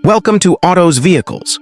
Welcome to Autos Vehicles,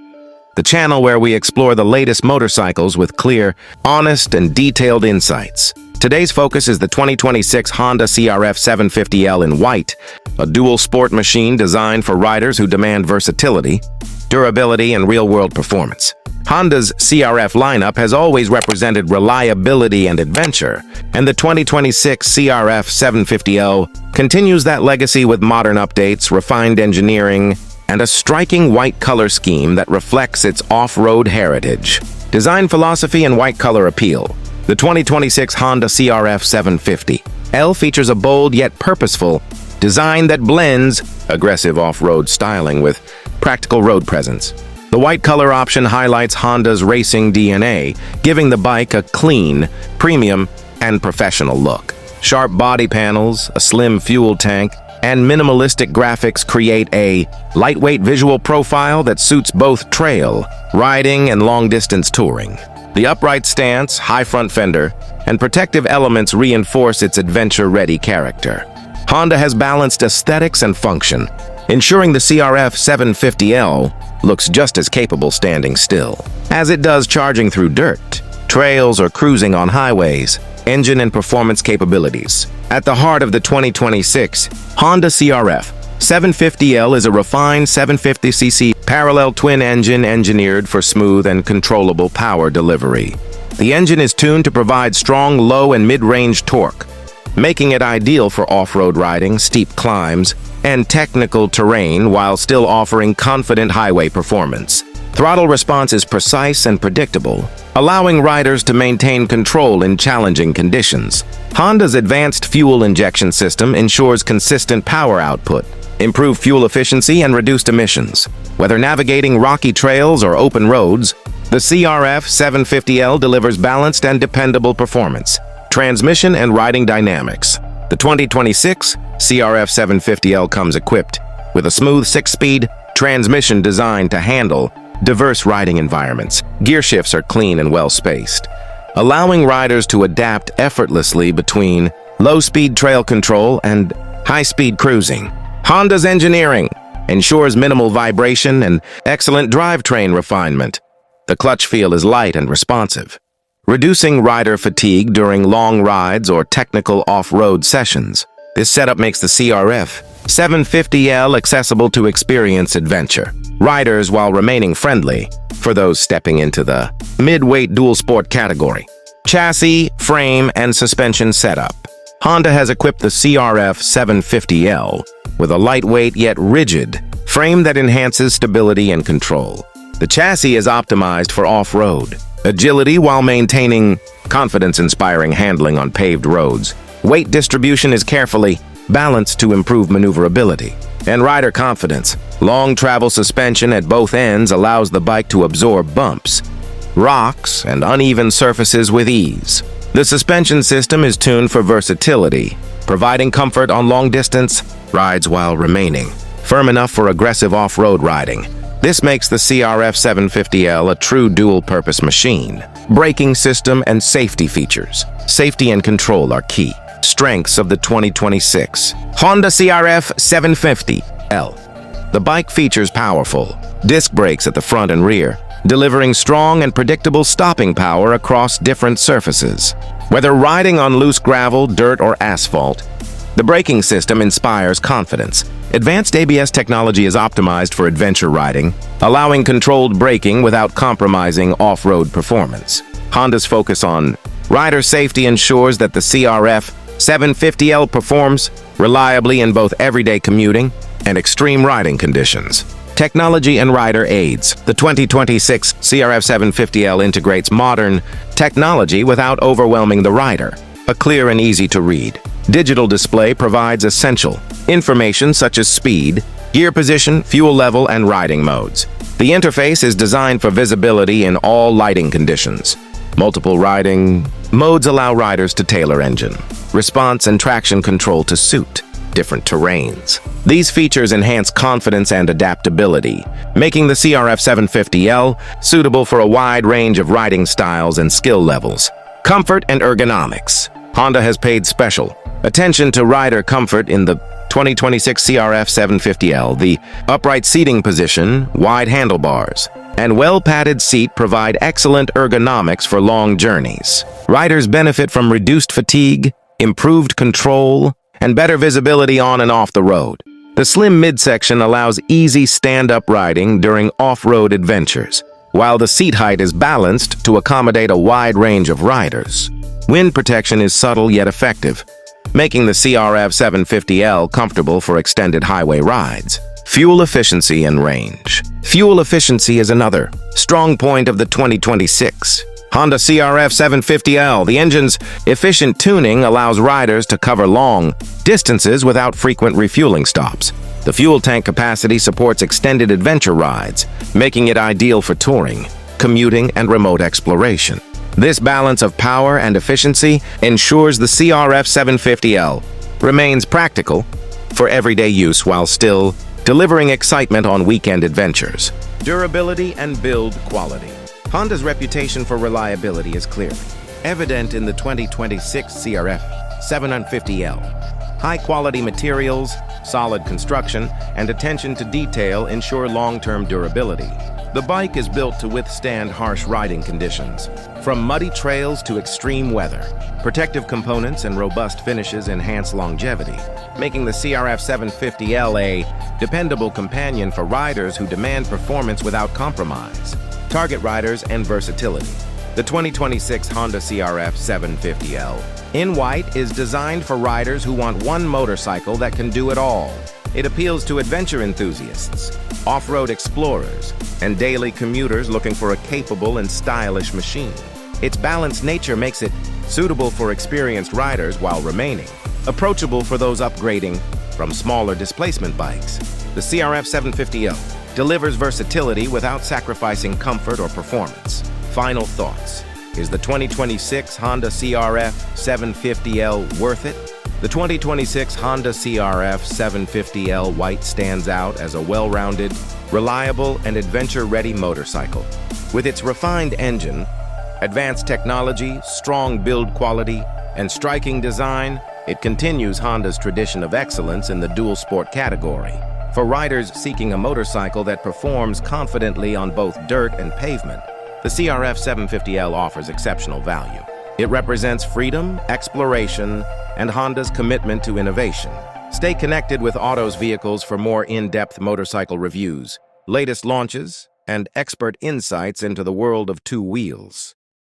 the channel where we explore the latest motorcycles with clear, honest, and detailed insights. Today's focus is the 2026 Honda CRF 750L in white, a dual sport machine designed for riders who demand versatility, durability, and real-world performance. Honda's CRF lineup has always represented reliability and adventure, and the 2026 CRF 750L continues that legacy with modern updates, refined engineering, and a striking white color scheme that reflects its off-road heritage. Design philosophy and white color appeal. The 2026 Honda CRF 750L features a bold yet purposeful design that blends aggressive off-road styling with practical road presence. The white color option highlights Honda's racing DNA, giving the bike a clean, premium, and professional look. Sharp body panels, a slim fuel tank, and minimalistic graphics create a lightweight visual profile that suits both trail, riding, and long-distance touring. The upright stance, high front fender, and protective elements reinforce its adventure-ready character. Honda has balanced aesthetics and function, ensuring the CRF 750L looks just as capable standing still as it does charging through dirt, trails, or cruising on highways. Engine and performance capabilities. At the heart of the 2026 Honda CRF 750L is a refined 750cc parallel twin engine engineered for smooth and controllable power delivery. The engine is tuned to provide strong low and mid-range torque, making it ideal for off-road riding, steep climbs, and technical terrain while still offering confident highway performance. Throttle response is precise and predictable, allowing riders to maintain control in challenging conditions. Honda's advanced fuel injection system ensures consistent power output, improved fuel efficiency, and reduced emissions. Whether navigating rocky trails or open roads, the CRF 750L delivers balanced and dependable performance, transmission, and riding dynamics. The 2026 CRF 750L comes equipped with a smooth 6-speed transmission designed to handle diverse riding environments. Gear shifts are clean and well-spaced, allowing riders to adapt effortlessly between low-speed trail control and high-speed cruising. Honda's engineering ensures minimal vibration and excellent drivetrain refinement. The clutch feel is light and responsive, reducing rider fatigue during long rides or technical off-road sessions. This setup makes the CRF 750L accessible to experience adventure riders while remaining friendly for those stepping into the mid-weight dual sport category. Chassis, frame, and suspension setup. Honda has equipped the CRF 750L with a lightweight yet rigid frame that enhances stability and control. The chassis is optimized for off-road agility while maintaining confidence-inspiring handling on paved roads. Weight distribution is carefully balanced to improve maneuverability and rider confidence. Long travel suspension at both ends allows the bike to absorb bumps, rocks, and uneven surfaces with ease. The suspension system is tuned for versatility, providing comfort on long-distance rides while remaining firm enough for aggressive off-road riding. This makes the CRF 750L a true dual-purpose machine. Braking system and safety features. Safety and control are key. Strengths of the 2026 Honda CRF 750L. The bike features powerful disc brakes at the front and rear, delivering strong and predictable stopping power across different surfaces. Whether riding on loose gravel, dirt, or asphalt, the braking system inspires confidence. Advanced ABS technology is optimized for adventure riding, allowing controlled braking without compromising off-road performance. Honda's focus on rider safety ensures that the CRF 750L performs reliably in both everyday commuting and extreme riding conditions. Technology and rider aids. The 2026 CRF 750L integrates modern technology without overwhelming the rider. A clear and easy-to-read digital display provides essential information such as speed, gear position, fuel level, and riding modes. The interface is designed for visibility in all lighting conditions. Multiple riding modes allow riders to tailor engine response and traction control to suit different terrains. These features enhance confidence and adaptability, making the CRF 750L suitable for a wide range of riding styles and skill levels. Comfort and ergonomics. Honda has paid special Attention to rider comfort in the 2026 CRF 750L. The upright seating position, wide handlebars, and well-padded seat provide excellent ergonomics for long journeys. Riders benefit from reduced fatigue, improved control, and better visibility on and off the road. The slim midsection allows easy stand-up riding during off-road adventures, while the seat height is balanced to accommodate a wide range of riders. Wind protection is subtle yet effective, making the CRF 750L comfortable for extended highway rides. Fuel efficiency and range. Fuel efficiency is another strong point of the 2026 Honda CRF 750L. The engine's efficient tuning allows riders to cover long distances without frequent refueling stops. The fuel tank capacity supports extended adventure rides, making it ideal for touring, commuting, and remote exploration. This balance of power and efficiency ensures the CRF 750L remains practical for everyday use while still delivering excitement on weekend adventures. Durability and build quality. Honda's reputation for reliability is clearly evident in the 2026 CRF 750L. High-quality materials, solid construction, and attention to detail ensure long-term durability. The bike is built to withstand harsh riding conditions, from muddy trails to extreme weather. Protective components and robust finishes enhance longevity, making the CRF 750L a dependable companion for riders who demand performance without compromise. Target riders and versatility. The 2026 Honda CRF 750L in white is designed for riders who want one motorcycle that can do it all. It appeals to adventure enthusiasts, off-road explorers, and daily commuters looking for a capable and stylish machine. Its balanced nature makes it suitable for experienced riders while remaining approachable for those upgrading from smaller displacement bikes. The CRF 750L delivers versatility without sacrificing comfort or performance. Final thoughts. Is the 2026 Honda CRF 750L worth it? The 2026 Honda CRF 750L White stands out as a well-rounded, reliable, and adventure-ready motorcycle. With its refined engine, advanced technology, strong build quality, and striking design, it continues Honda's tradition of excellence in the dual-sport category. For riders seeking a motorcycle that performs confidently on both dirt and pavement, the CRF 750L offers exceptional value. It represents freedom, exploration, and Honda's commitment to innovation. Stay connected with Auto's Vehicles for more in-depth motorcycle reviews, latest launches, and expert insights into the world of two wheels.